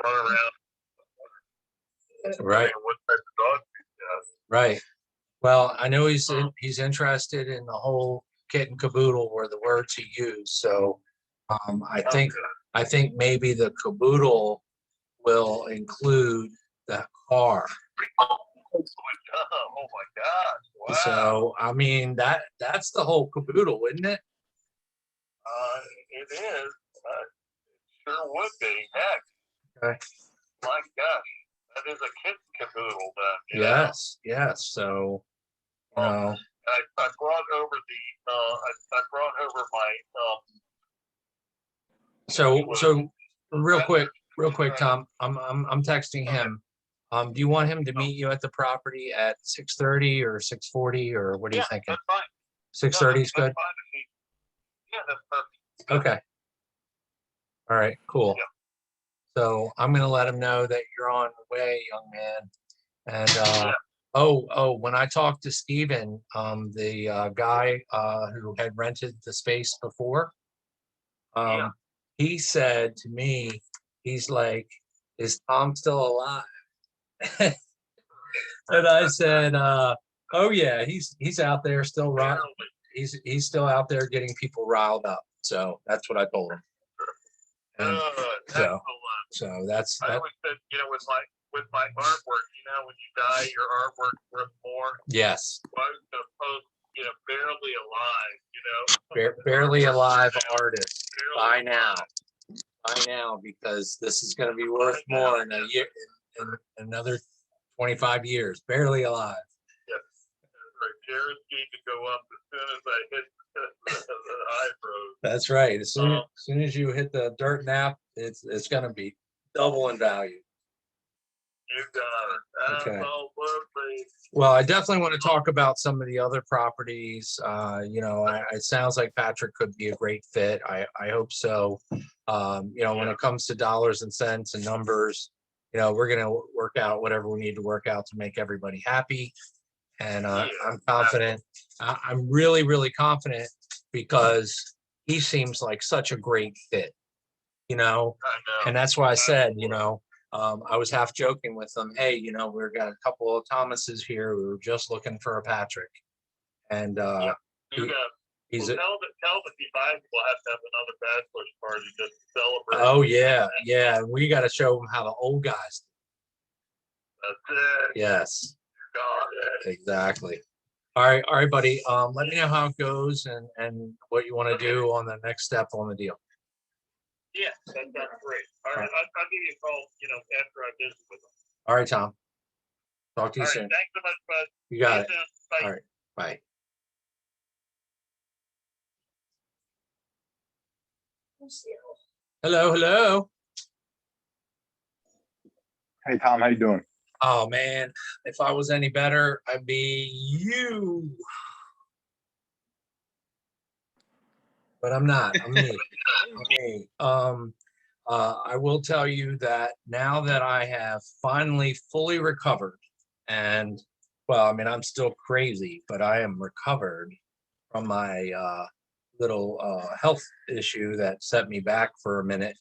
run around. Right. What type of dog he has. Right. Well, I know he's interested in the whole kit and caboodle were the words he used. So I think maybe the caboodle will include the car. Oh my gosh! Wow. So I mean that's the whole caboodle, isn't it? It is. It sure would be. Heck. Okay. My gosh, that is a kid caboodle then. Yes. Yes. So you know. I brought over the I brought over my So real quick, Tom. I'm texting him. Do you want him to meet you at the property at 6:30 or 6:40 or what are you thinking? That's fine. 6:30 is good. Yeah, that's perfect. Okay. All right. Cool. Yeah. So I'm gonna let him know that you're on the way, young man. And Yeah. when I talked to Steven, the guy who had rented the space before, he said to me, he's like, "Is Tom still alive?" And I said, "Oh yeah, he's out there still riled. He's still out there getting people riled up." So that's what I told him. And so that's I always said, with my artwork, when you die, your artwork worth more. Yes. So I was gonna post, barely alive, barely alive artist. By now, because this is going to be worth more in a year, in another 25 years. Barely alive. Yes, right. Guaranteed to go up as soon as I hit the high road. That's right. As soon as you hit the dirt nap, it's going to be double in value. You got it. Okay. Absolutely. Well, I definitely want to talk about some of the other properties. It sounds like Patrick could be a great fit. I hope so. When it comes to dollars and cents and numbers, we're going to work out whatever we need to work out to make everybody happy. And I'm confident. I'm really, really confident because he seems like such a great fit, I know. And that's why I said, I was half joking with them. Hey, we've got a couple of Thomases here. We were just looking for a Patrick, and tell him if he buys, we'll have to have another bachelor's party just to celebrate. Oh yeah. We got to show them how the old guys do. That's it. Yes. You got it. Exactly. All right, buddy. Let me know how it goes and what you want to do on the next step on the deal. Yeah, that's great. All right, I'll give you a call, after I visit with them. All right, Tom. Talk to you soon. Thanks so much, bud. You got it. Bye. All right, bye. Hello. Hey, Tom, how you doing? Oh, man, if I was any better, I'd be you. But I'm not. I'm me. I will tell you that now that I have finally fully recovered, and I'm still crazy, but I am recovered from my little health issue that set me back for a minute.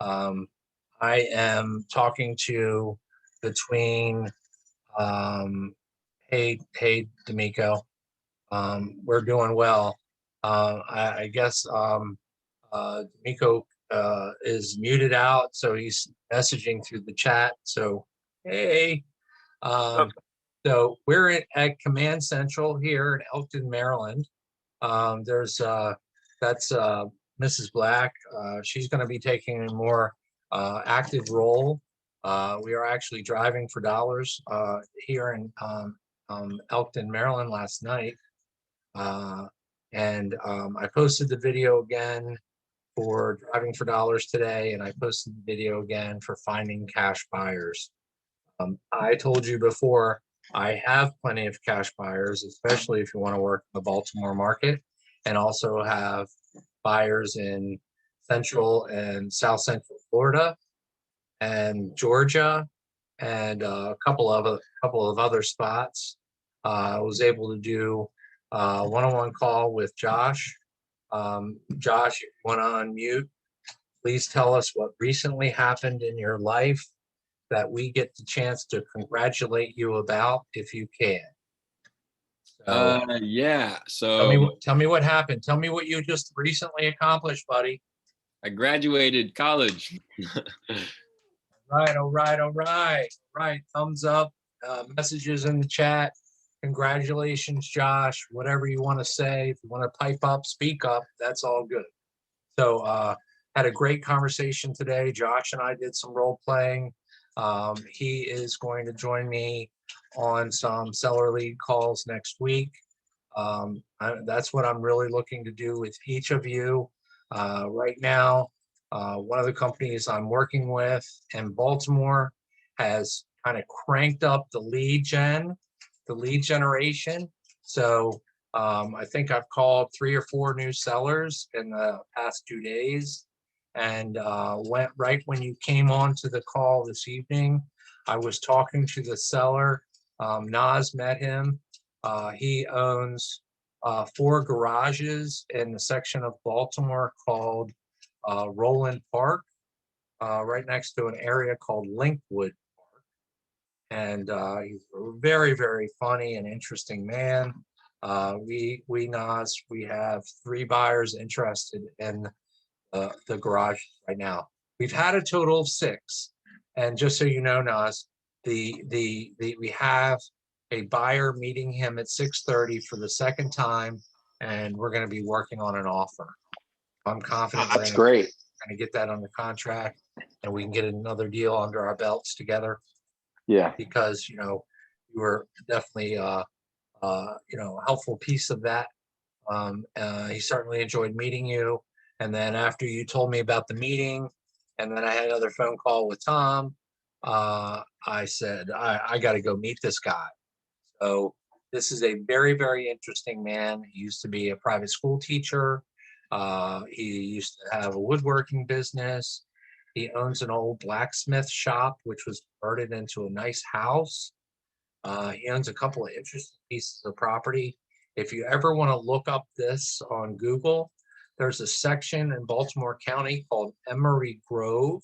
I am talking to between hey D'Amico. We're doing well. I guess D'Amico is muted out, so he's messaging through the chat. So hey, so we're at Command Central here in Elkton, Maryland. That's Mrs. Black. She's going to be taking a more active role. We are actually driving for dollars here in Elkton, Maryland last night. And I posted the video again for driving for dollars today, and I posted the video again for finding cash buyers. I told you before, I have plenty of cash buyers, especially if you want to work in the Baltimore market, and also have buyers in Central and South Central Florida and Georgia and a couple of other spots. I was able to do one-on-one call with Josh. Josh, you want to unmute please tell us what recently happened in your life that we get the chance to congratulate you about if you can. So Yeah. tell me what happened. Tell me what you just recently accomplished, buddy. I graduated college. Right, all right, all right, right. Thumbs up, messages in the chat. Congratulations, Josh. Whatever you want to say, if you want to pipe up, speak up, that's all good. So had a great conversation today. Josh and I did some role playing. He is going to join me on some seller lead calls next week. That's what I'm really looking to do with each of you. Right now, one of the companies I'm working with in Baltimore has kind of cranked up the lead generation. So I think I've called 3 or 4 new sellers in the past 2 days. And went right when you came on to the call this evening, I was talking to the seller. Nas met him. He owns 4 garages in the section of Baltimore called Roland Park, right next to an area called Linkwood Park. And he's a very, very funny and interesting man. Nas, we have 3 buyers interested in the garage right now. We've had a total of 6. And just so you know, Nas, we have a buyer meeting him at 6:30 for the second time, and we're going to be working on an offer. I'm confident That's great. going to get that under contract, and we can get another deal under our belts together. Yeah. Because you were definitely a helpful piece of that. He certainly enjoyed meeting you. And then after you told me about the meeting, and then I had another phone call with Tom, I said, I got to go meet this guy. So this is a very, very interesting man. He used to be a private school teacher. He used to have a woodworking business. He owns an old blacksmith shop, which was converted into a nice house. He owns a couple of interesting pieces of property. If you ever want to look up this on Google, there's a section in Baltimore County called Emery Grove.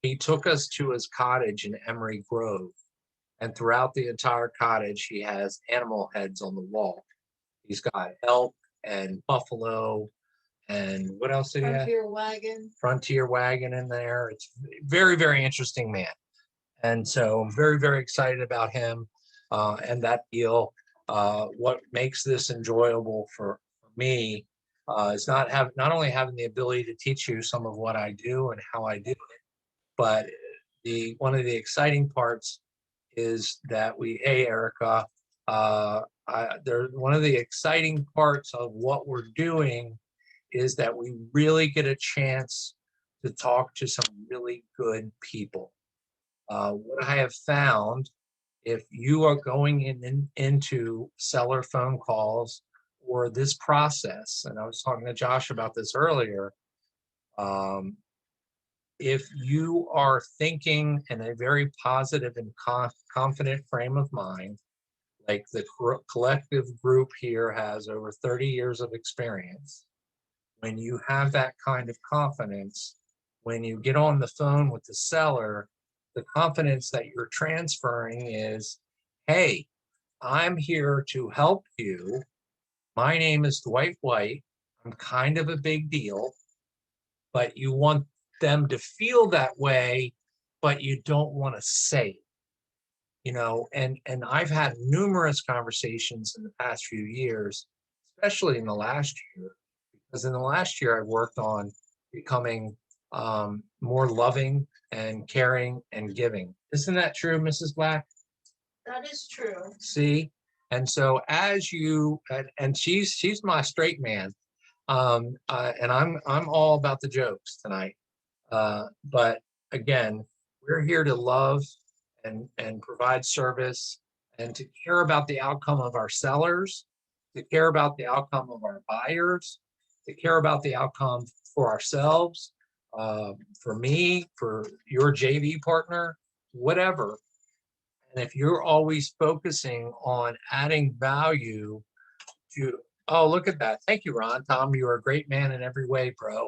He took us to his cottage in Emery Grove. And throughout the entire cottage, he has animal heads on the wall. He's got elk and buffalo and what else did he have? Frontier wagon in there. It's very, very interesting man. And so I'm very, very excited about him and that deal. What makes this enjoyable for me is not only having the ability to teach you some of what I do and how I do it, but one of the exciting parts is that hey, Erica, one of the exciting parts of what we're doing is that we really get a chance to talk to some really good people. What I have found, if you are going into seller phone calls or this process, and I was talking to Josh about this earlier, if you are thinking in a very positive and confident frame of mind, like the collective group here has over 30 years of experience, when you have that kind of confidence, when you get on the phone with the seller, the confidence that you're transferring is, hey, I'm here to help you. My name is Dwight White. I'm kind of a big deal, but you want them to feel that way, but you don't want to say it. And I've had numerous conversations in the past few years, especially in the last year, because in the last year I've worked on becoming more loving and caring and giving. Isn't that true, Mrs. Black? That is true. See, and so as you and she's my straight man, and I'm all about the jokes tonight. But again, we're here to love and provide service and to care about the outcome of our sellers, to care about the outcome of our buyers, to care about the outcome for ourselves, for me, for your JV partner, whatever. And if you're always focusing on adding value to, oh, look at that. Thank you, Ron. Tom, you are a great man in every way, bro.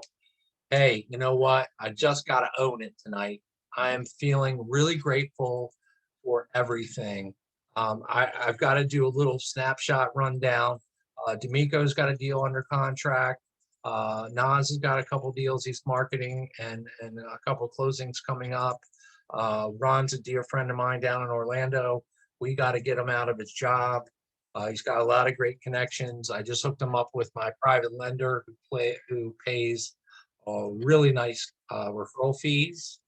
Hey, you know what? I just got to own it tonight. I am feeling really grateful for everything. I've got to do a little snapshot rundown. D'Amico's got a deal under contract. Nas has got a couple deals he's marketing and a couple closings coming up. Ron's a dear friend of mine down in Orlando. We got to get him out of his job. He's got a lot of great connections. I just hooked him up with my private lender who pays really nice referral fees.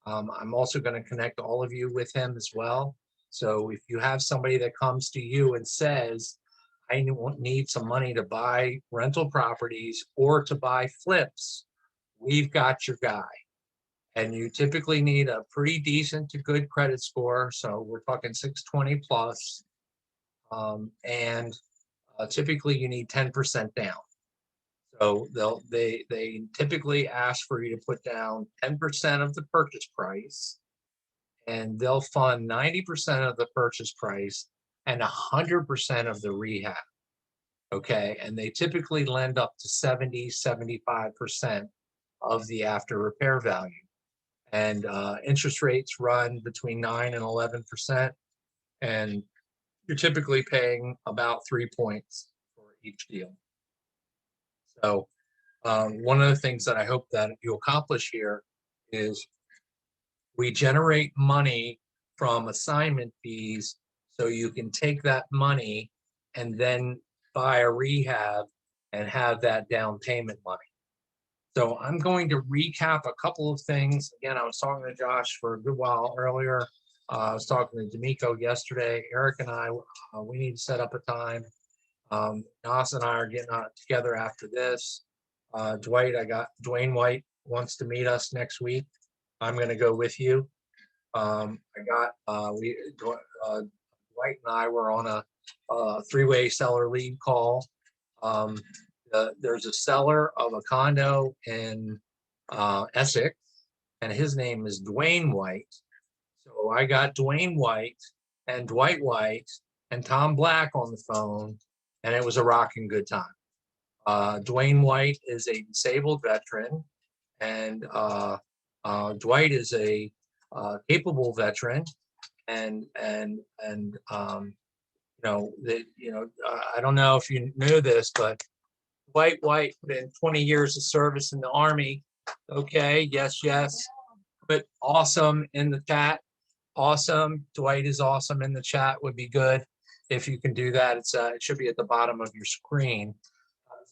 I'm also going to connect all of you with him as well. So if you have somebody that comes to you and says, I need some money to buy rental properties or to buy flips, we've got your guy. And you typically need a pretty decent to good credit score. So we're talking 620 plus. And typically you need 10% down. So they typically ask for you to put down 10% of the purchase price, and they'll fund 90% of the purchase price and 100% of the rehab. Okay, and they typically lend up to 75% of the after repair value. And interest rates run between 9 and 11%, and you're typically paying about 3 points for each deal. So one of the things that I hope that you accomplish here is we generate money from assignment fees so you can take that money and then buy a rehab and have that down payment money. So I'm going to recap a couple of things. Again, I was talking to Josh for a good while earlier. I was talking to D'Amico yesterday. Eric and I, we need to set up a time. Nas and I are getting together after this. Dwight, I got Dwayne White wants to meet us next week. I'm going to go with you. Dwight and I were on a three-way seller lead call. There's a seller of a condo in Essex, and his name is Dwayne White. So I got Dwayne White and Dwight White and Tom Black on the phone, and it was a rocking good time. Dwayne White is a disabled veteran, and Dwight is a capable veteran, and I don't know if you knew this, but Dwight White put in 20 years of service in the Army. Okay, yes, but awesome in the chat. Awesome. Dwight is awesome in the chat would be good if you can do that. It should be at the bottom of your screen.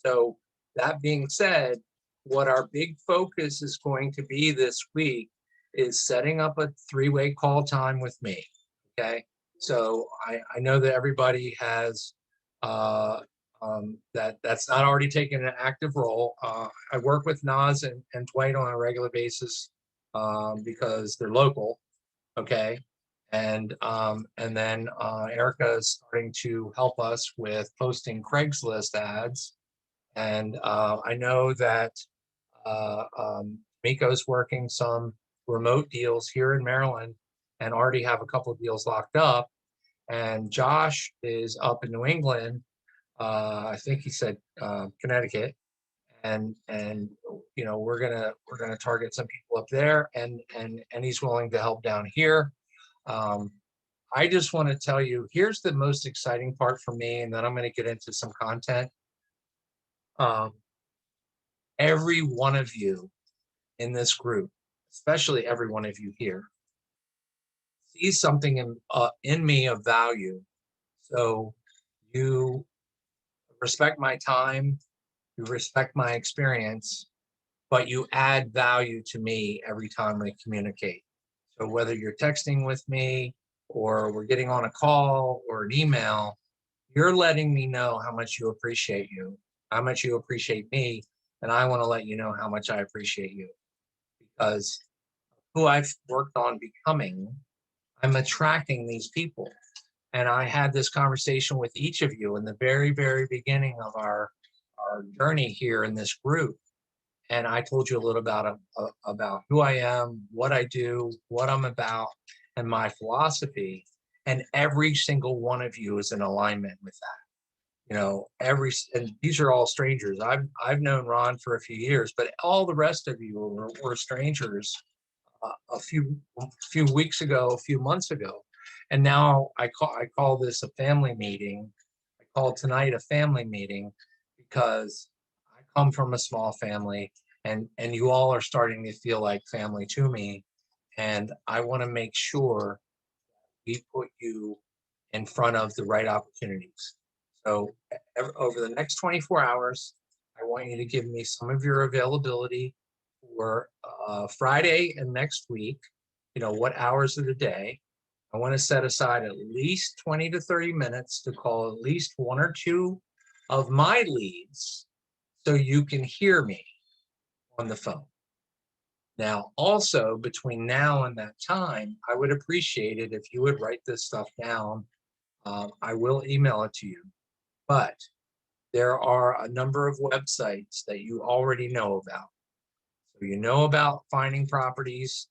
So that being said, what our big focus is going to be this week is setting up a three-way call time with me. Okay. So I know that everybody has that's not already taken an active role. I work with Nas and Dwight on a regular basis because they're local. Okay. And then Erica is starting to help us with posting Craigslist ads. And I know that Miko's working some remote deals here in Maryland and already have a couple of deals locked up. And Josh is up in New England. I think he said Connecticut. And we're gonna target some people up there, and he's willing to help down here. I just want to tell you, here's the most exciting part for me, and then I'm going to get into some content. Every one of you in this group, especially every one of you here, sees something in me of value. So you respect my time, you respect my experience, but you add value to me every time we communicate. So whether you're texting with me or we're getting on a call or an email, you're letting me know how much you appreciate me, and I want to let you know how much I appreciate you. Because who I've worked on becoming, I'm attracting these people. And I had this conversation with each of you in the very, very beginning of our journey here in this group. And I told you a little about who I am, what I do, what I'm about, and my philosophy. And every single one of you is in alignment with that. you know, and these are all strangers. I've known Ron for a few years, but all the rest of you were strangers a few weeks ago, a few months ago. And now I call this a family meeting. I call tonight a family meeting because I come from a small family, and you all are starting to feel like family to me. And I want to make sure we put you in front of the right opportunities. So over the next 24 hours, I want you to give me some of your availability for Friday and next week. You know, what hours of the day. I want to set aside at least 20 to 30 minutes to call at least one or two of my leads so you can hear me on the phone. Now, also between now and that time, I would appreciate it if you would write this stuff down. I will email it to you, but there are a number of websites that you already know about. So you know about finding properties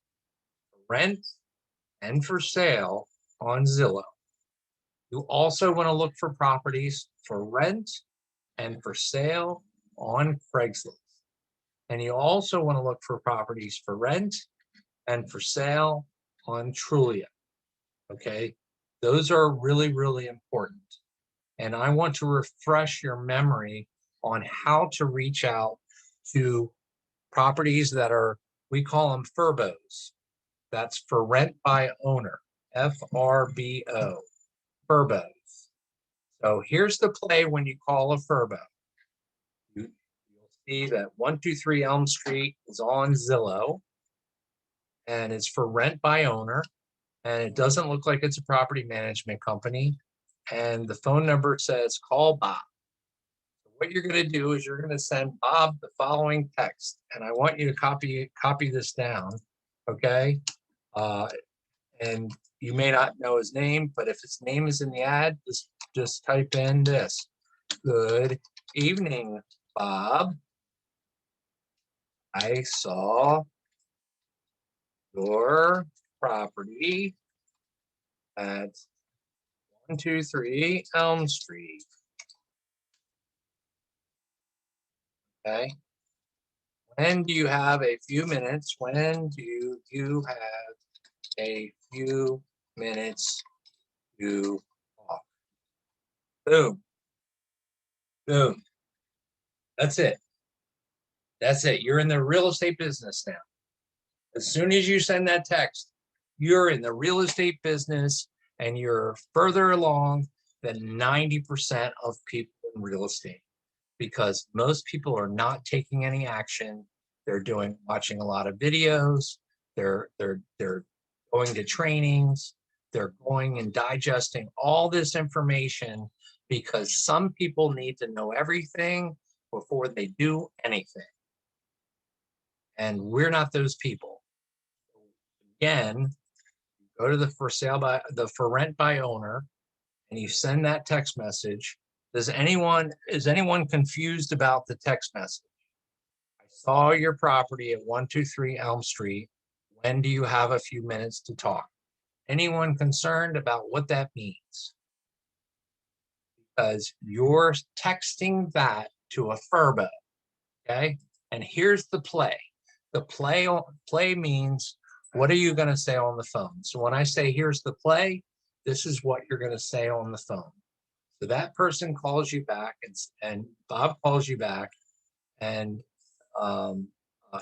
for rent and for sale on Zillow. You also want to look for properties for rent and for sale on Craigslist. And you also want to look for properties for rent and for sale on Trulia. Okay, those are really, really important. And I want to refresh your memory on how to reach out to properties that are, we call them FRBOs. That's for rent by owner, FRBO, FRBOs. So here's the play when you call a FRBO. You'll see that 123 Elm Street is on Zillow, and it's for rent by owner, and it doesn't look like it's a property management company, and the phone number says call Bob. So what you're going to do is you're going to send Bob the following text, and I want you to copy this down, okay? And you may not know his name, but if his name is in the ad, just type in this. Good evening, Bob. I saw your property at 123 Elm Street. Okay. When do you have a few minutes? When do you have a few minutes to talk? Boom. Boom. That's it. That's it. You're in the real estate business now. As soon as you send that text, you're in the real estate business and you're further along than 90% of people in real estate, because most people are not taking any action. They're watching a lot of videos. They're going to trainings. They're going and digesting all this information because some people need to know everything before they do anything. And we're not those people. Again, go to the for rent by owner, and you send that text message. Is anyone confused about the text message? I saw your property at 123 Elm Street. When do you have a few minutes to talk? Anyone concerned about what that means? Because you're texting that to a FRBO, okay? And here's the play. The play means, what are you going to say on the phone? So when I say here's the play, this is what you're going to say on the phone. So that person calls you back, and Bob calls you back, and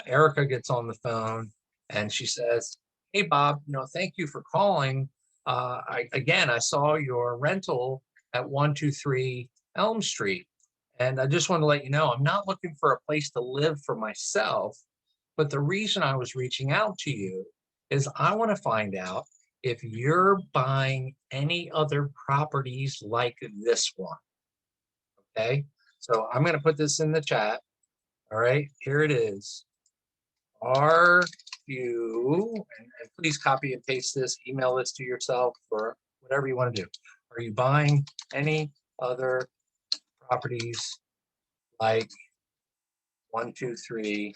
Erica gets on the phone and she says, hey, Bob, thank you for calling. I saw your rental at 123 Elm Street. And I just want to let you know, I'm not looking for a place to live for myself. But the reason I was reaching out to you is I want to find out if you're buying any other properties like this one. Okay, so I'm going to put this in the chat. All right, here it is. Are you, and please copy and paste this, email this to yourself, or whatever you want to do. Are you buying any other properties like 123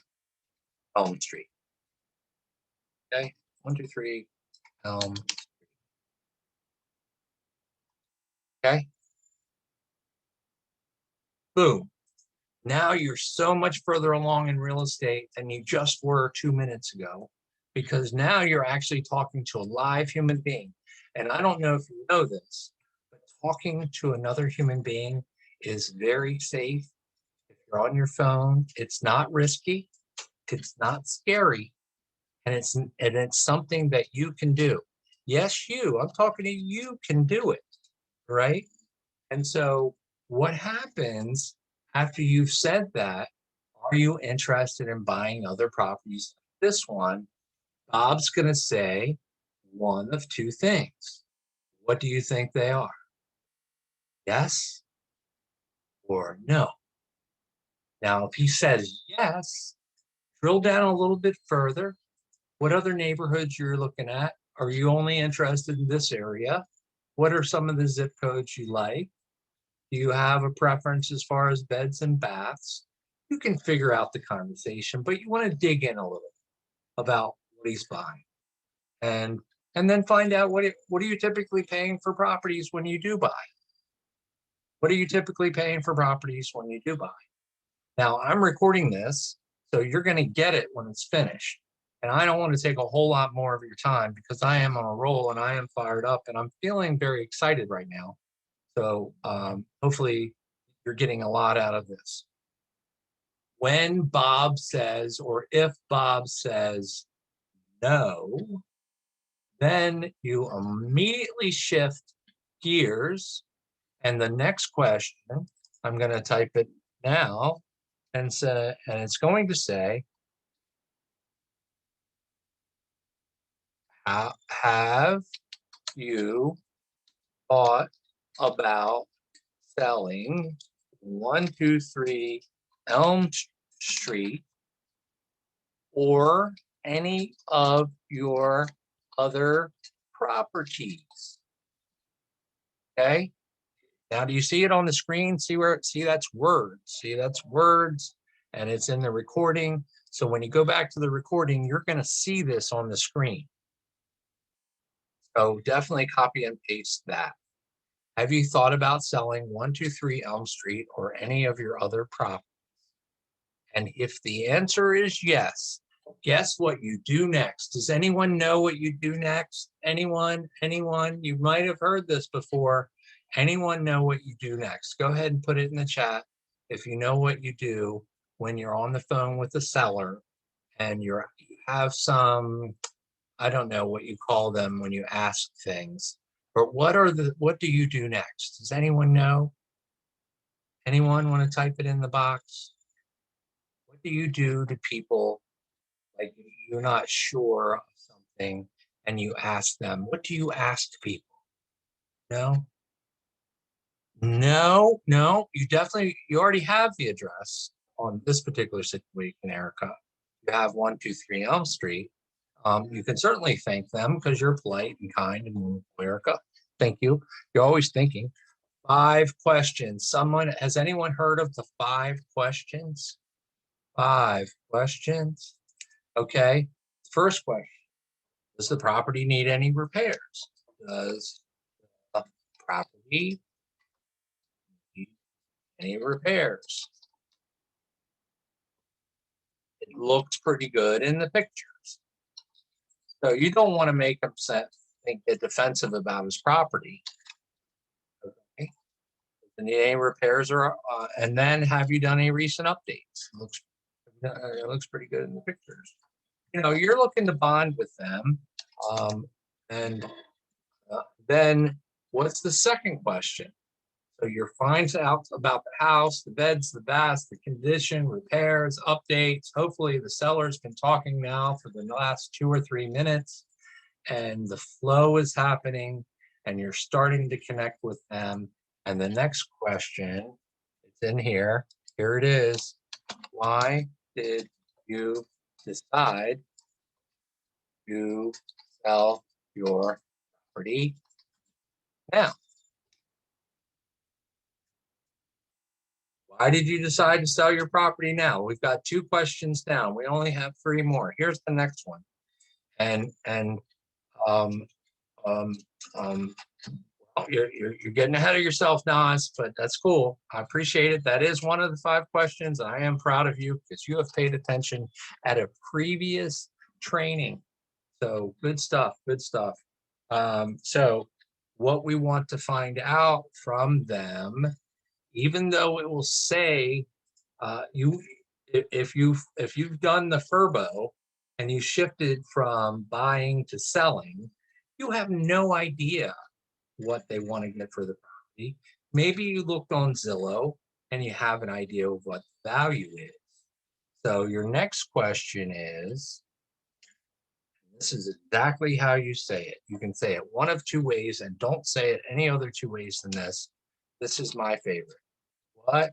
Elm Street? Okay, 123 Elm. Okay. Boom. Now you're so much further along in real estate than you just were 2 minutes ago, because now you're actually talking to a live human being. And I don't know if you know this, but talking to another human being is very safe. If you're on your phone, it's not risky, it's not scary, and it's something that you can do. Yes, I'm talking to you, can do it, right? And so what happens after you've said that? Are you interested in buying other properties like this one? Bob's going to say one of two things. What do you think they are? Yes or no? Now, if he says yes, drill down a little bit further. What other neighborhoods you're looking at? Are you only interested in this area? What are some of the zip codes you like? Do you have a preference as far as beds and baths? You can figure out the conversation, but you want to dig in a little about what he's buying. And then find out what are you typically paying for properties when you do buy? What are you typically paying for properties when you do buy? Now, I'm recording this, so you're going to get it when it's finished. And I don't want to take a whole lot more of your time because I am on a roll and I am fired up and I'm feeling very excited right now. So hopefully you're getting a lot out of this. When Bob says, or if Bob says no, then you immediately shift gears. And the next question, I'm going to type it now and it's going to say, have you thought about selling 123 Elm Street or any of your other properties? Okay. Now, do you see it on the screen? See that's words. See, that's words, and it's in the recording. So when you go back to the recording, you're going to see this on the screen. So definitely copy and paste that. Have you thought about selling 123 Elm Street or any of your other properties? And if the answer is yes, guess what you do next? Does anyone know what you do next? Anyone? You might have heard this before. Anyone know what you do next? Go ahead and put it in the chat if you know what you do when you're on the phone with the seller and you have some, I don't know what you call them when you ask things, but what do you do next? Does anyone know? Anyone want to type it in the box? What do you do to people like you're not sure of something and you ask them? What do you ask people? No? No, you already have the address on this particular situation, Erica. You have 123 Elm Street. You can certainly thank them because you're polite and kind and wonderful, Erica. Thank you. You're always thinking. 5 questions. Has anyone heard of the 5 questions? 5 questions. Okay. First question. Does the property need any repairs? Does the property need any repairs? It looks pretty good in the pictures. So you don't want to make him get defensive about his property. Okay. Does it need any repairs and then have you done any recent updates? It looks pretty good in the pictures. You're looking to bond with them. And then what's the second question? So you're finding out about the house, the beds, the baths, the condition, repairs, updates. Hopefully the seller's been talking now for the last 2 or 3 minutes and the flow is happening and you're starting to connect with them. And the next question, it's in here. Here it is. Why did you decide to sell your property now? Why did you decide to sell your property now? We've got 2 questions down. We only have 3 more. Here's the next one. Oh, you're getting ahead of yourself, Nas, but that's cool. I appreciate it. That is one of the 5 questions. I am proud of you because you have paid attention at a previous training. So good stuff, good stuff. So what we want to find out from them, even though it will say if you've done the FRBO and you shifted from buying to selling, you have no idea what they want to get for the property. Maybe you looked on Zillow and you have an idea of what the value is. So your next question is, this is exactly how you say it. You can say it one of 2 ways and don't say it any other 2 ways than this. This is my favorite. What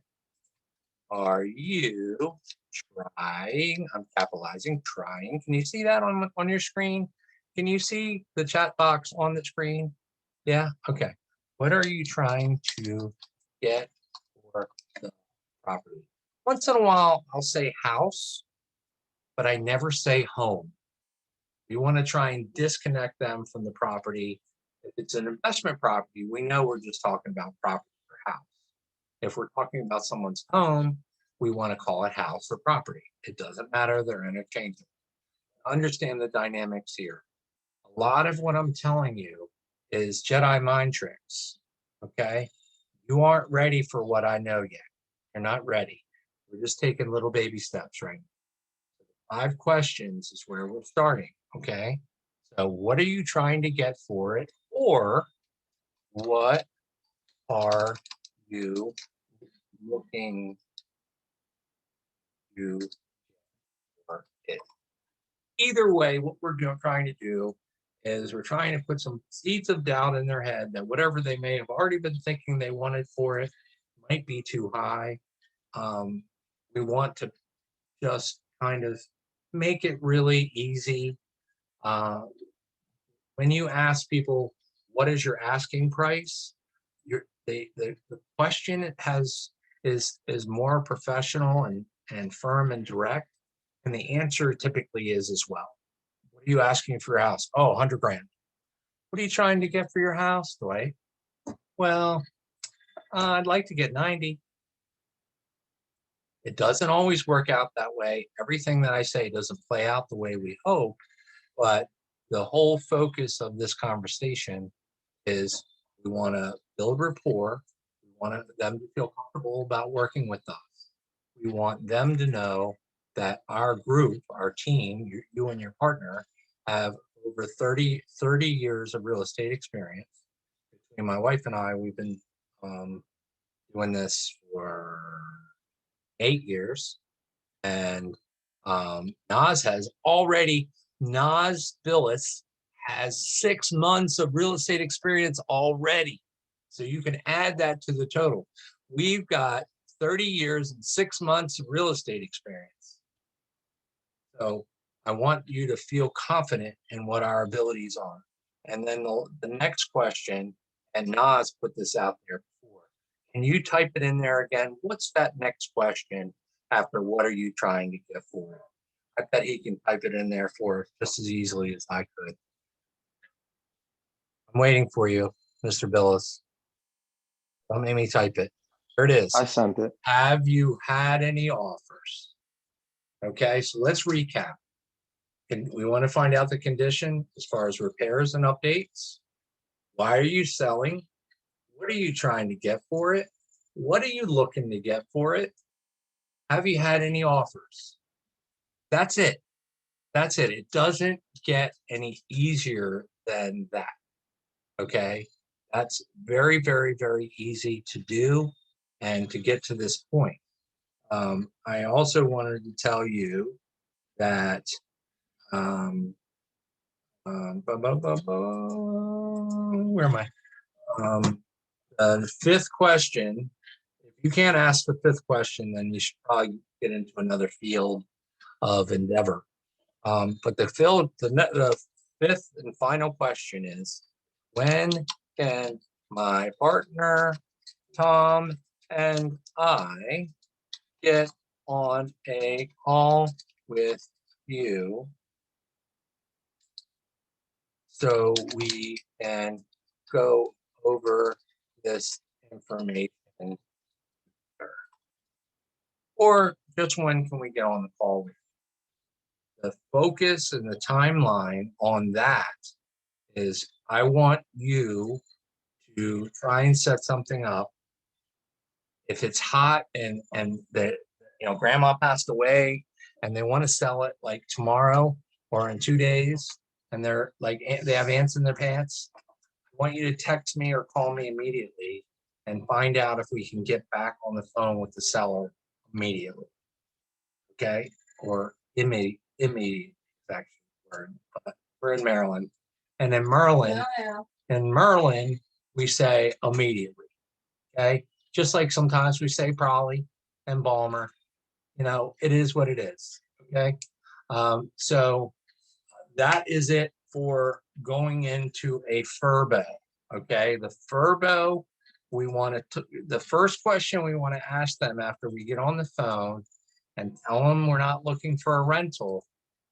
are you trying? I'm capitalizing trying. Can you see that on your screen? Can you see the chat box on the screen? Yeah, okay. What are you trying to get for the property? Once in a while, I'll say house, but I never say home. You want to try and disconnect them from the property. If it's an investment property, we know we're just talking about property or house. If we're talking about someone's home, we want to call it house or property. It doesn't matter, they're interchangeable. Understand the dynamics here. A lot of what I'm telling you is Jedi mind tricks, okay? You aren't ready for what I know yet. You're not ready. We're just taking little baby steps right now. 5 questions is where we're starting, okay? So what are you trying to get for it? Or what are you looking to for it? Either way, what we're trying to do is we're trying to put some seeds of doubt in their head that whatever they may have already been thinking they wanted for it might be too high. We want to just kind of make it really easy. When you ask people, what is your asking price? The question is more professional and firm and direct. And the answer typically is as well. What are you asking for your house? Oh, 100 grand. What are you trying to get for your house, Dwight? Well, I'd like to get 90. It doesn't always work out that way. Everything that I say doesn't play out the way we hope, but the whole focus of this conversation is we want to build rapport. We want them to feel comfortable about working with us. We want them to know that our group, our team, you and your partner, have over 30 years of real estate experience. Between my wife and I, we've been doing this for 8 years. And Nas Billis has 6 months of real estate experience already. So you can add that to the total. We've got 30 years and 6 months of real estate experience. So I want you to feel confident in what our abilities are. And then the next question, and Nas put this out there before. Can you type it in there again? What's that next question after what are you trying to get for it? I bet he can type it in there for just as easily as I could. I'm waiting for you, Mr. Billis. Don't make me type it. There it is. I sent it. Have you had any offers? Okay, so let's recap. We want to find out the condition as far as repairs and updates. Why are you selling? What are you trying to get for it? What are you looking to get for it? Have you had any offers? That's it. That's it. It doesn't get any easier than that. Okay. That's very, very, very easy to do and to get to this point. I also wanted to tell you that where am I? The 5th question, if you can't ask the 5th question, then you should probably get into another field of endeavor. But the 5th and final question is, when can my partner, Tom, and I get on a call with you so we can go over this information? Or just when can we get on the call with you? The focus and the timeline on that is I want you to try and set something up. If it's hot and the grandma passed away and they want to sell it like tomorrow or in 2 days, and they're like they have ants in their pants, I want you to text me or call me immediately and find out if we can get back on the phone with the seller immediately. Okay, or immediate actually word, but we're in Maryland, and in Merlin, we say immediately. Okay, just like sometimes we say probably and Balmer. It is what it is. Okay, so that is it for going into a FRBO. Okay, the FRBO, the first question we want to ask them after we get on the phone and tell them we're not looking for a rental,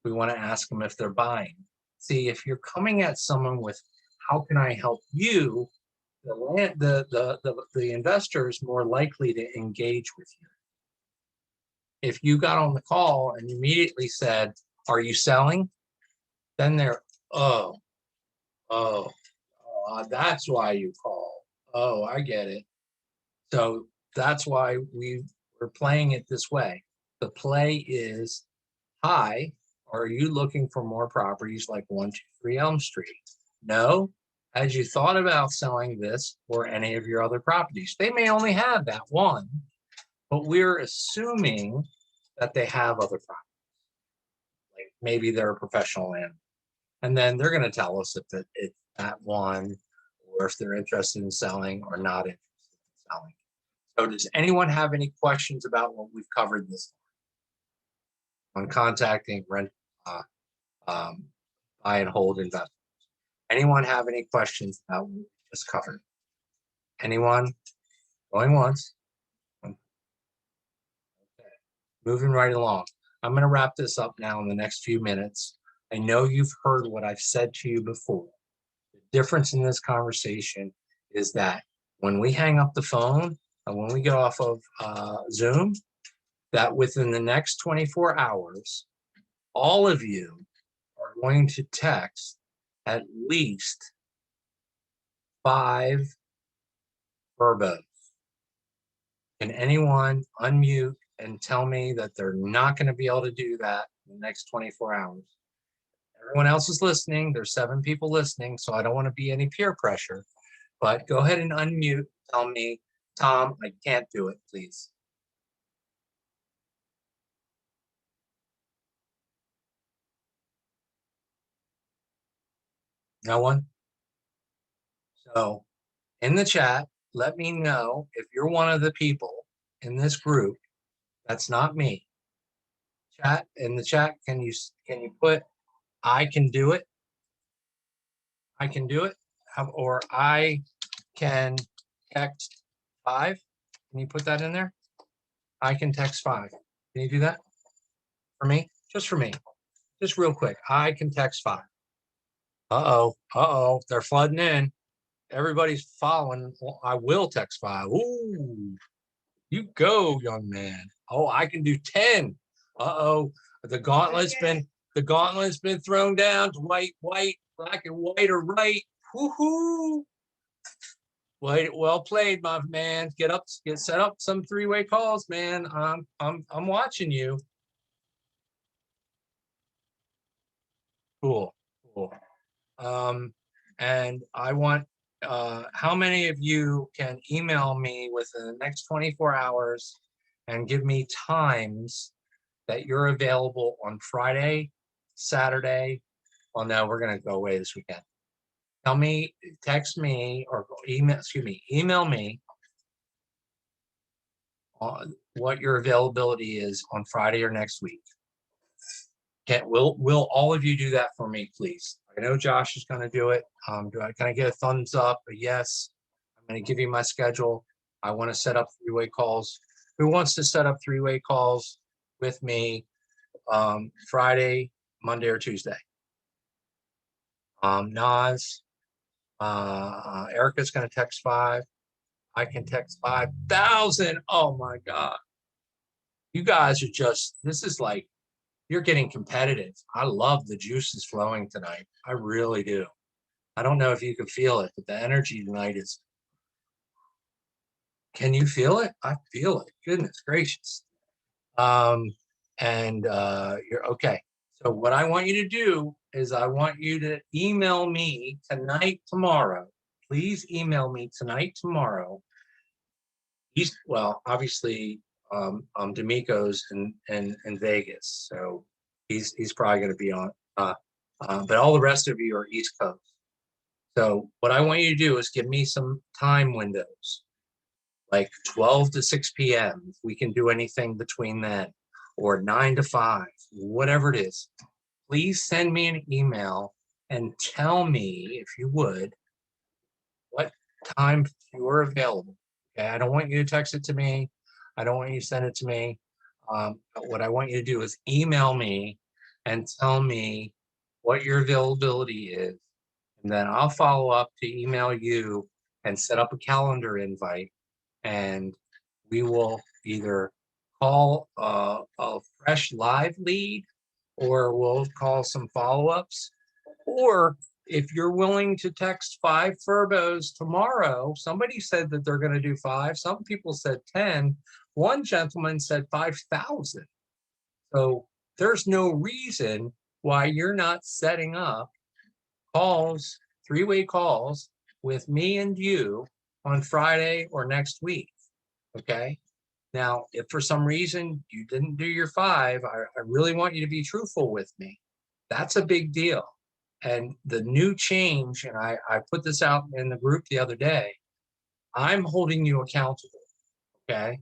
we want to ask them if they're buying. See, if you're coming at someone with, how can I help you? The investor is more likely to engage with you. If you got on the call and immediately said, are you selling? Then they're, that's why you call. Oh, I get it. So that's why we're playing it this way. The play is, hi, are you looking for more properties like 123 Elm Street? No. Had you thought about selling this or any of your other properties? They may only have that one, but we're assuming that they have other properties. Like maybe they're a professional landlord. And then they're going to tell us if it's that one, or if they're interested in selling or not interested in selling. So does anyone have any questions about what we've covered this on contacting rent, buy and hold investors? Anyone have any questions about what we just covered? Anyone? Going once? Okay. Moving right along. I'm going to wrap this up now in the next few minutes. I know you've heard what I've said to you before. The difference in this conversation is that when we hang up the phone and when we get off of Zoom, that within the next 24 hours, all of you are going to text at least 5 FRBOs. Can anyone unmute and tell me that they're not going to be able to do that in the next 24 hours? Everyone else is listening. There's 7 people listening, so I don't want to be any peer pressure. But go ahead and unmute. Tell me, Tom, I can't do it, please. No one? So in the chat, let me know if you're one of the people in this group. That's not me. Chat, in the chat, can you put, I can do it? I can do it. Or I can text 5. Can you put that in there? I can text 5. Can you do that for me? Just for me. Just real quick. I can text 5. Uh-oh. They're flooding in. Everybody's following. Well, I will text 5. Ooh, you go, young man. Oh, I can do 10. Uh-oh. The gauntlet's been thrown down to white, black and white are right. Woohoo. Well played, my man. Get set up some 3-way calls, man. I'm watching you. Cool. And I want, how many of you can email me within the next 24 hours and give me times that you're available on Friday, Saturday? Well, no, we're going to go away this weekend. Tell me, text me or email me on what your availability is on Friday or next week. Will all of you do that for me, please? I know Josh is going to do it. Can I get a thumbs up? A yes. I'm going to give you my schedule. I want to set up 3-way calls. Who wants to set up 3-way calls with me Friday, Monday, or Tuesday? Naz, Erica's gonna text 5. I can text 5,000. Oh my God. You guys are just, this is like, you're getting competitive. I love the juices flowing tonight. I really do. I don't know if you can feel it, but the energy tonight is, can you feel it? I feel it. Goodness gracious. You're okay. So what I want you to do is I want you to email me tonight, tomorrow. Please email me tonight, tomorrow. Well, obviously, D'Amico's in Vegas, so he's probably going to be on. But all the rest of you are East Coast. So what I want you to do is give me some time windows, like 12 to 6 p.m. If we can do anything between then, or 9 to 5, whatever it is. Please send me an email and tell me, if you would, what time you are available. Okay, I don't want you to text it to me. I don't want you to send it to me. What I want you to do is email me and tell me what your availability is. And then I'll follow up to email you and set up a calendar invite. And we will either call a fresh live lead, or we'll call some follow-ups. Or if you're willing to text 5 FRBOs tomorrow, somebody said that they're going to do 5. Some people said 10. One gentleman said 5,000. So there's no reason why you're not setting up calls, 3-way calls with me and you on Friday or next week. Okay. Now, if for some reason you didn't do your 5, I really want you to be truthful with me. That's a big deal. And the new change, and I put this out in the group the other day, I'm holding you accountable, okay?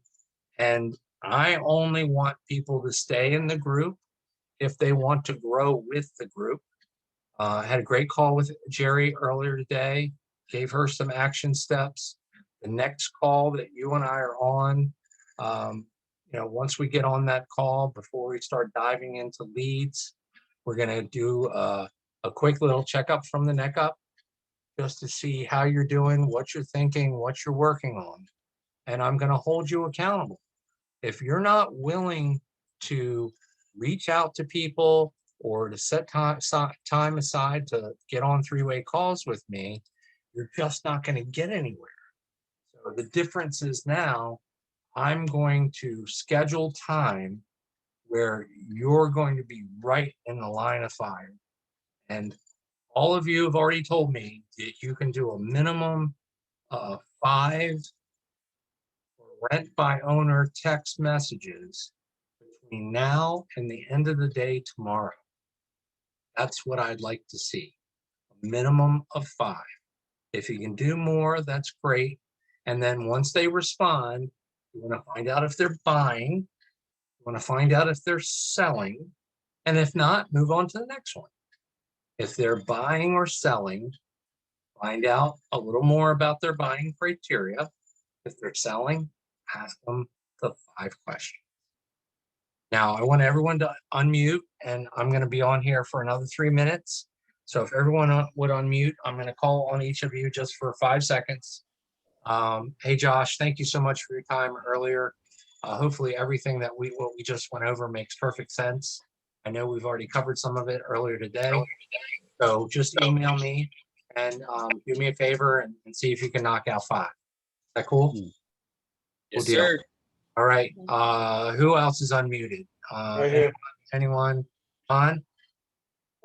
And I only want people to stay in the group if they want to grow with the group. I had a great call with Jerry earlier today, gave her some action steps. The next call that you and I are on, once we get on that call, before we start diving into leads, we're going to do a quick little checkup from the neck up, just to see how you're doing, what you're thinking, what you're working on. And I'm going to hold you accountable. If you're not willing to reach out to people or to set time aside to get on 3-way calls with me, you're just not going to get anywhere. So the difference is now I'm going to schedule time where you're going to be right in the line of fire. And all of you have already told me that you can do a minimum of 5 rent by owner text messages between now and the end of the day tomorrow. That's what I'd like to see, a minimum of 5. If you can do more, that's great. And then once they respond, you want to find out if they're buying, you want to find out if they're selling, and if not, move on to the next one. If they're buying or selling, find out a little more about their buying criteria. If they're selling, ask them the 5 questions. Now, I want everyone to unmute, and I'm going to be on here for another 3 minutes. So if everyone would unmute, I'm going to call on each of you just for 5 seconds. Hey, Josh, thank you so much for your time earlier. Hopefully everything that what we just went over makes perfect sense. I know we've already covered some of it earlier today. So just email me and do me a favor and see if you can knock out 5. Is that cool? Yes, Cool deal. sir. All right. Who else is unmuted? Right here. Anyone? Ron?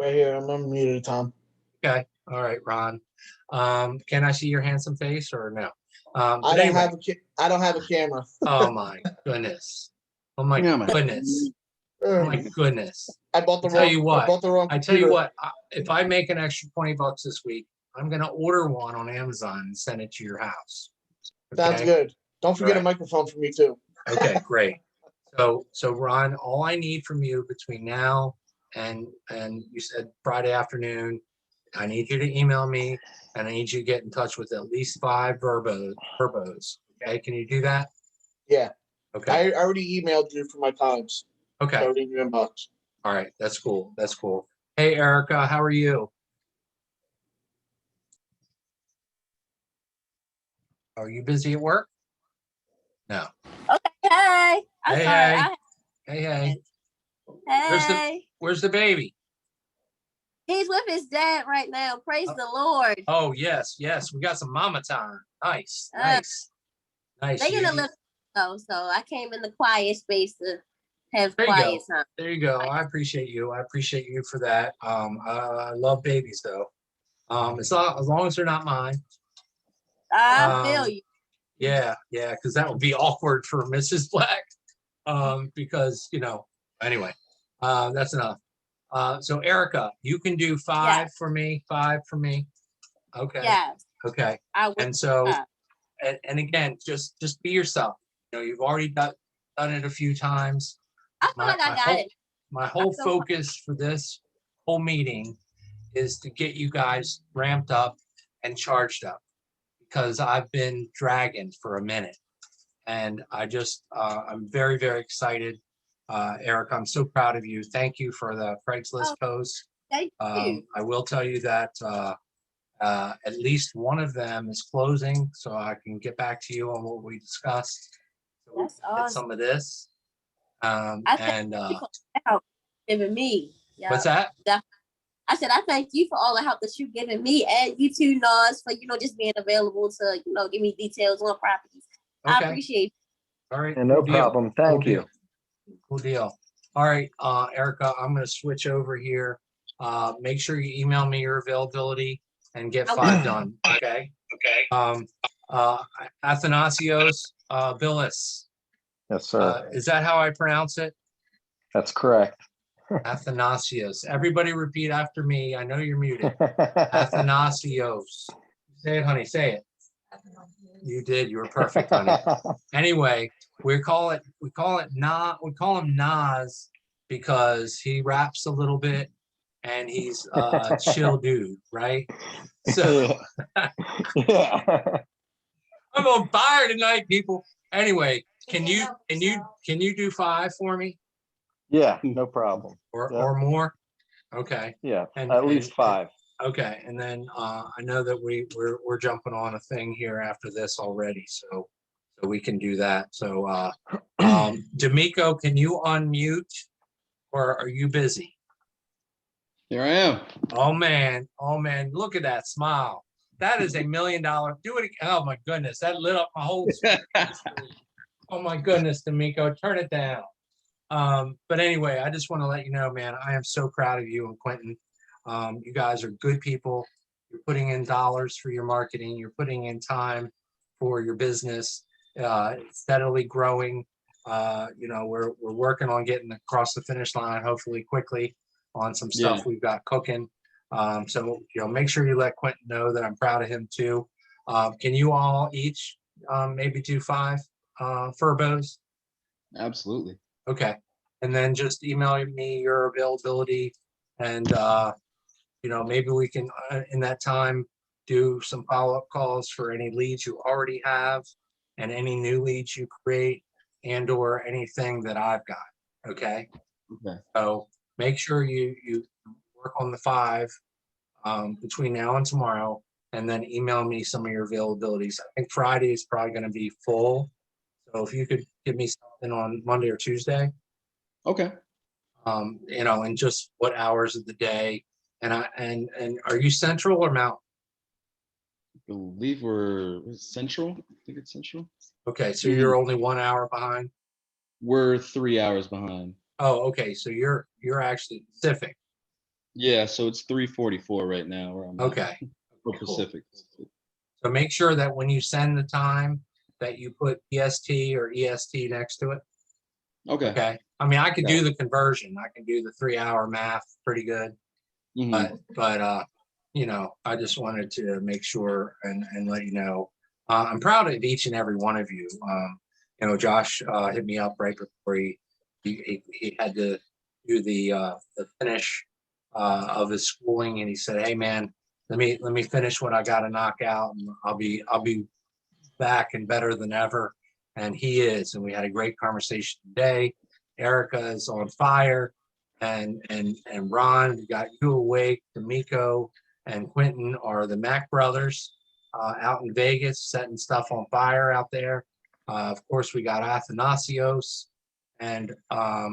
Right here. I'm unmuted, Tom. Okay. All right, Ron. Can I see your handsome face or no? I But don't anyway. have a camera. Oh my goodness. Oh my goodness. Oh my goodness. I bought the I tell you what, I bought the wrong I tell you computer. what, if I make an extra $20 this week, I'm gonna order one on Amazon and send it to your house. Sounds Okay? good. Don't forget a Right. microphone for me too. Okay, great. So Ron, all I need from you between now and you said Friday afternoon, I need you to email me and I need you to get in touch with at least 5 FRBOs. Okay, can you do that? Yeah. Okay. I already emailed you for my times. Okay. It's already in your inbox. All right. That's cool. That's cool. Hey, Erica, how are you? Are you busy at work? No. Hey, I'm Hey, sorry. hey. Where's the Hey, Where's the baby? he's with his dad right now. Praise the Lord. Oh, yes. We got some mama time. Nice. Uh, Nice. They're You- gonna live though, so I came in the quiet space to have There you quiet go. time. There you go. I appreciate you. I appreciate you for that. I love babies though. As long as they're not mine. I feel you. Yeah, because that would be awkward for Mrs. Black. Because anyway, that's enough. So Erica, you can do five Yes. for me. 5 for me. Okay. Yes, Okay. I will. And so, try. and again, just be yourself. You've already done it a few times. I feel like I got it. My whole feel focus for this whole meeting is to get you guys ramped up and charged up, because I've been dragging for a minute, and I'm very, very excited. Eric, I'm so proud of you. Thank you for the Craigslist post. Thank you. I will tell you that at least one of them is closing, so I can get back to you on what we discussed. So we That's can get awesome. some of this. I And thank you for the help giving me. Yeah. what's that? I said I thank you for all the help that you've given me, and you too, Nas, for just being available to give me details on properties. I Okay. appreciate it. All right. And no cool deal. problem. Thank Cool you. deal. Cool deal. All right, Erica, I'm going to switch over here. Make sure you email me your availability and get I 5 will. done. Okay. Athanasios Billis. Yes, sir. Is that how I pronounce it? That's correct. Athanasios. Everybody repeat after me. I know you're muted. Athanasios. Say it, honey. Say it. You did. You were perfect, honey. Anyway, we call him Nas because he raps a little bit and he's a chill dude, right? So Yeah. I'm on fire tonight, people. Anyway, can you do 5 for me Yeah, no problem. or more? Okay. Yeah, And- at least and- 5. Okay, and then I know that we're jumping on a thing here after this already, so we can do that. So D'Amico, can you unmute, or are you busy? Here I am. Oh man, look at that smile. That is $1 million. Do it again. Oh my goodness, that lit up my whole screen. Oh my goodness, D'Amico, turn it down. But anyway, I just want to let you know, man, I am so proud of you and Quentin. You guys are good people. You're putting in dollars for your marketing. You're putting in time for your business. It's steadily growing. We're working on getting across the finish line, hopefully quickly, on some stuff we've got cooking. So make sure you let Quentin know that I'm proud of him too. Can you all each maybe do 5 FRBOs? Absolutely. Okay, and then just email me your availability, and maybe we can in that time do some follow-up calls for any leads you already have and any new leads you create, and or anything that I've got. Okay. Okay. So make sure you work on the 5 between now and tomorrow, and then email me some of your availabilities. I think Friday is probably going to be full, so if you could give me something on Monday or Tuesday. Okay. And just what hours of the day, and are you Central or Mountain? I believe we're Central. I think it's Central. Okay, so you're only 1 hour behind. We're 3 hours behind. Oh, okay, so you're actually Pacific. Yeah, so it's 3:44 right now. Where I'm at. Okay, For cool. Pacific. So make sure that when you send the time that you put EST or EST next to it. Okay. Okay. I mean, I can Got do the conversion. I can do the 3-hour math pretty good. Mhm. But I just wanted to make sure and let you know. I'm proud of each and every one of you. Josh hit me up right before he had to do the finish of his schooling, and he said, "Hey man, let me finish what I got to knock out, and I'll be back and better than ever." And he is, and we had a great conversation today. Erica is on fire, and Ron, we got you awake. D'Amico and Quentin are the Mac brothers, out in Vegas, setting stuff on fire out there. Of course, we got Athanasios, and I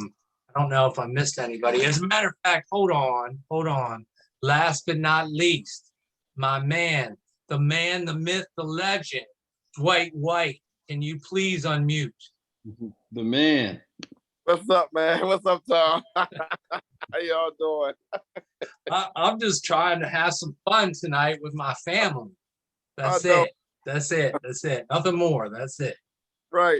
don't know if I missed anybody. As a matter of fact, hold on. Last but not least, my man, the myth, the legend, Dwight White. Can you please unmute? The man. What's up, man? What's up, Tom? How y'all doing? I'm just trying to have some fun tonight with my family. That's know. it. That's it. Nothing more. That's it. Right.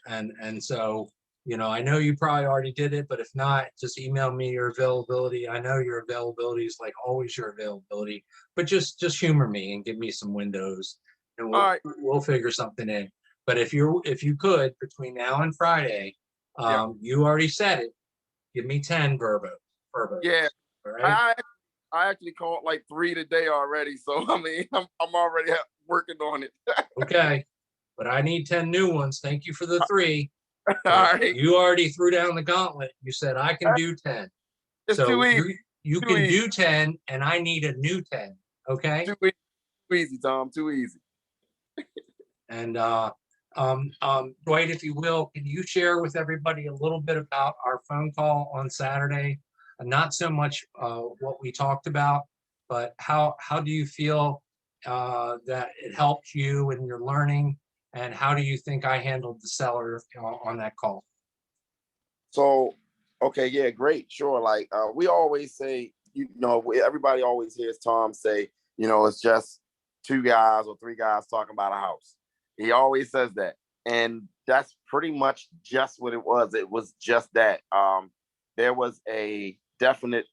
And so, I know you probably already did it, but if not, just email me your availability. I know your availability is like always your availability, but just humor me and give me some windows, and All right. we'll figure something in. But if you could between now and Friday, you already said it. Give me 10 verbos. Yeah. All right. I actually called like 3 today already, so I mean I'm already working on it. Okay, but I need 10 new ones. Thank you for the 3. All right. You already threw down the gauntlet. You said I can do 10. It's So too easy. you Too can easy. do 10, and I need a new 10. Okay. Too easy, Tom. Too easy. And Dwight, if you will, can you share with everybody a little bit about our phone call on Saturday? Not so much what we talked about, but how do you feel that it helped you in your learning, and how do you think I handled the seller on that call? So, okay, yeah, great, sure. Like we always say, everybody always hears Tom say, it's just 2 guys or 3 guys talking about a house. He always says that, and that's pretty much just what it was. It was just that. There was a definite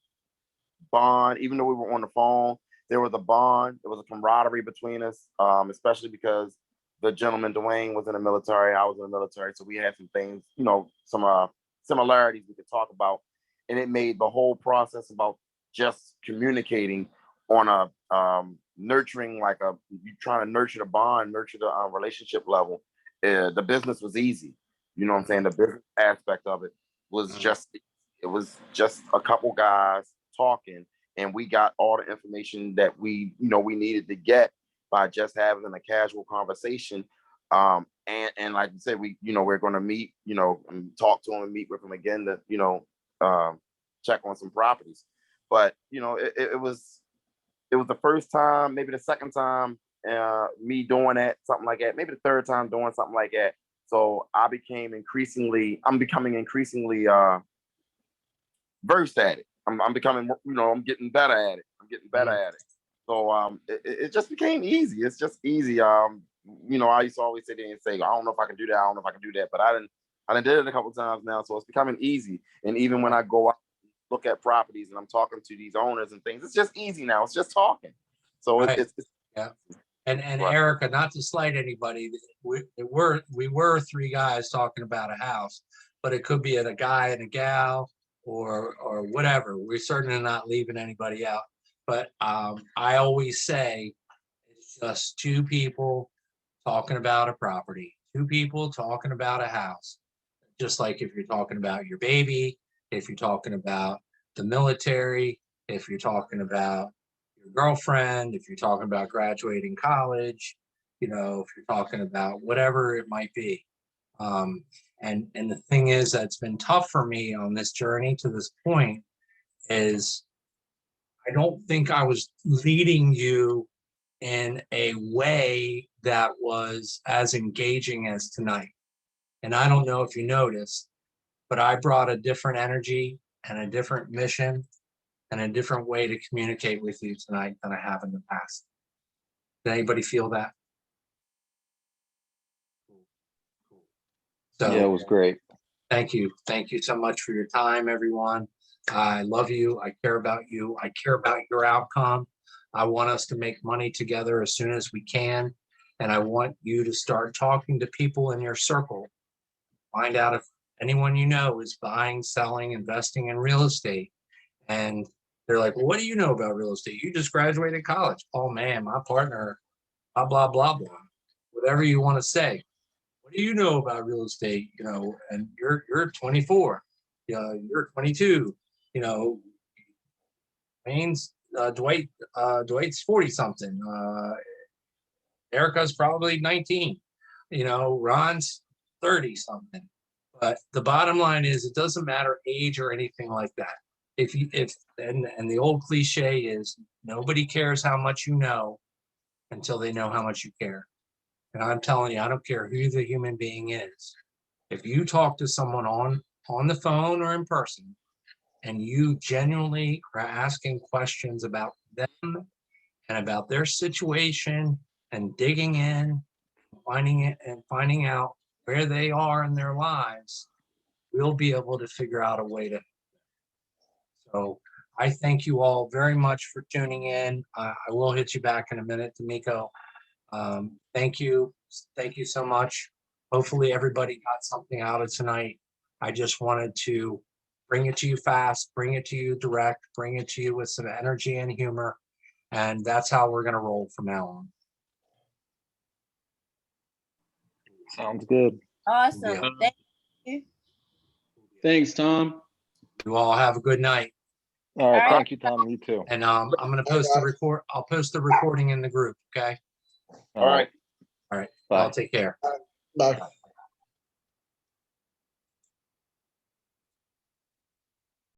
bond, even though we were on the phone. There was a bond. There was a camaraderie between us, especially because the gentleman Dwayne was in the military. I was in the military, so we had some things, some similarities we could talk about, and it made the whole process about just communicating on a nurturing, like you trying to nurture the bond, nurture the relationship level. The business was easy. You know what I'm saying? The business aspect of it was just a couple guys talking, and we got all the information that we needed to get by just having a casual conversation. And like you said, we're going to meet, and talk to him and meet with him again to, check on some properties. But, it was the first time, maybe the second time, me doing that, something like that, maybe the third time doing something like that. So I'm becoming increasingly versed at it. I'm becoming, I'm getting better at it. So it just became easy. It's just easy. I used to always sit there and say, I don't know if I can do that. I don't know if I can do that. But I done did it a couple of times now. So it's becoming easy. And even when I go out, look at properties and I'm talking to these owners and things, it's just easy now. It's just talking. So Right. it's Yeah. And right. Erica, not to slight anybody, we were 3 guys talking about a house, but it could be a guy and a gal or whatever. We're certainly not leaving anybody out. But I always say it's just 2 people talking about a property, 2 people talking about a house. Just like if you're talking about your baby, if you're talking about the military, if you're talking about your girlfriend, if you're talking about graduating college, if you're talking about whatever it might be. And the thing is that's been tough for me on this journey to this point is I don't think I was leading you in a way that was as engaging as tonight. And I don't know if you noticed, but I brought a different energy and a different mission and a different way to communicate with you tonight than I have in the past. Did anybody feel that? So Yeah, it was great. thank you. Thank you so much for your time, everyone. I love you. I care about you. I care about your outcome. I want us to make money together as soon as we can. And I want you to start talking to people in your circle. Find out if anyone you know is buying, selling, investing in real estate. And they're like, well, what do you know about real estate? You just graduated college. Oh man, my partner, blah, blah, blah, blah. Whatever you want to say. What do you know about real estate? And you're 24. You're 22. Wayne's Dwight's 40 something. Erica's probably 19. Ron's 30 something. But the bottom line is, it doesn't matter age or anything like that. And the old cliche is, nobody cares how much you know until they know how much you care. And I'm telling you, I don't care who the human being is. If you talk to someone on the phone or in person, and you genuinely are asking questions about them and about their situation and digging in, finding out where they are in their lives, we'll be able to figure out a way to. So I thank you all very much for tuning in. I will hit you back in a minute, D'Amico. Thank you. Thank you so much. Hopefully everybody got something out of tonight. I just wanted to bring it to you fast, bring it to you direct, bring it to you with some energy and humor. And that's how we're going to roll from now on. Sounds good. Awesome. Yeah. Thank you. Thanks, Tom. You all have a good night. All right, All right. thank you, Tom. You too. And I'm going to post the record. I'll post the recording in the group. Okay. All right. All right. Bye. I'll take care. Bye.